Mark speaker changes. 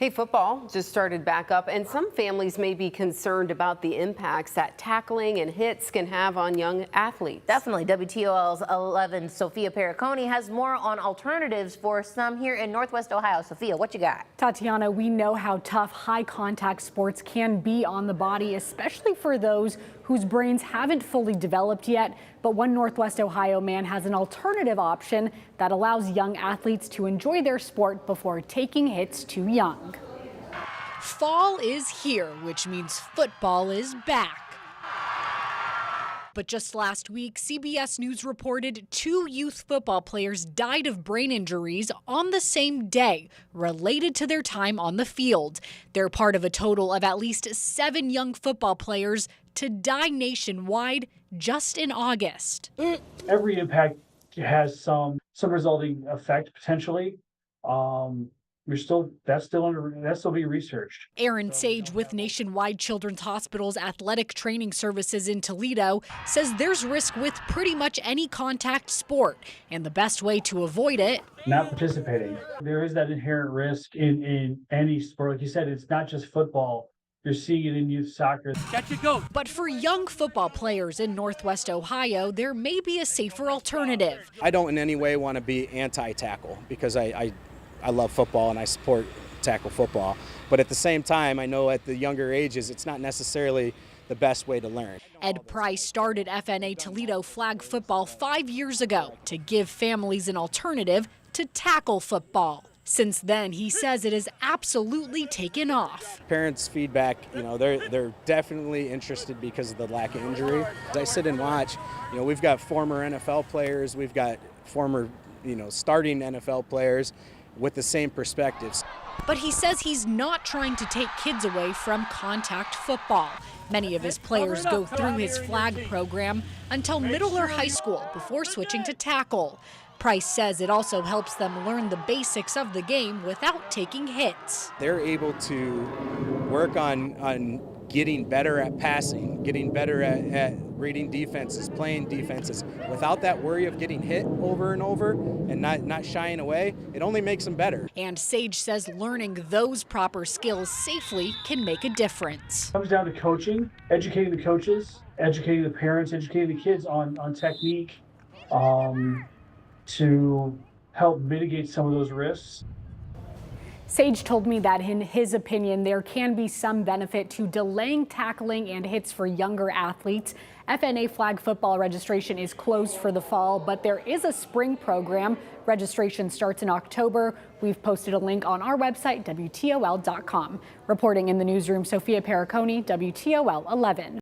Speaker 1: Hey, football just started back up, and some families may be concerned about the impacts that tackling and hits can have on young athletes.
Speaker 2: Definitely. WTOL's 11 Sophia Periconi has more on alternatives for some here in Northwest Ohio. Sophia, what you got?
Speaker 3: Tatiana, we know how tough high contact sports can be on the body, especially for those whose brains haven't fully developed yet. But one Northwest Ohio man has an alternative option that allows young athletes to enjoy their sport before taking hits too young.
Speaker 4: Fall is here, which means football is back. But just last week, CBS News reported 2 youth football players died of brain injuries on the same day, related to their time on the field. They're part of a total of at least 7 young football players to die nationwide just in August.
Speaker 5: Every impact has some resulting effect potentially. That's still being researched.
Speaker 4: Aaron Sage with Nationwide Children's Hospital's Athletic Training Services in Toledo says there's risk with pretty much any contact sport, and the best way to avoid it,
Speaker 5: not participating. There is that inherent risk in any sport. Like you said, it's not just football. You're seeing it in youth soccer.
Speaker 4: Catch it, go. But for young football players in Northwest Ohio, there may be a safer alternative.
Speaker 6: I don't in any way want to be anti-tackle because I love football and I support tackle football. But at the same time, I know at the younger ages, it's not necessarily the best way to learn.
Speaker 4: Ed Price started FNA Toledo flag football 5 years ago to give families an alternative to tackle football. Since then, he says it has absolutely taken off.
Speaker 6: Parents' feedback, they're definitely interested because of the lack of injury. As I sit and watch, we've got former NFL players, we've got former, starting NFL players with the same perspectives.
Speaker 4: But he says he's not trying to take kids away from contact football. Many of his players go through his flag program until middle or high school before switching to tackle. Price says it also helps them learn the basics of the game without taking hits.
Speaker 6: They're able to work on getting better at passing, getting better at reading defenses, playing defenses. Without that worry of getting hit over and over and not shying away, it only makes them better.
Speaker 4: And Sage says learning those proper skills safely can make a difference.
Speaker 5: It comes down to coaching, educating the coaches, educating the parents, educating the kids on technique to help mitigate some of those risks.
Speaker 3: Sage told me that in his opinion, there can be some benefit to delaying tackling and hits for younger athletes. FNA flag football registration is closed for the fall, but there is a spring program. Registration starts in October. We've posted a link on our website, WTOL.com. Reporting in the newsroom, Sophia Periconi, WTOL 11.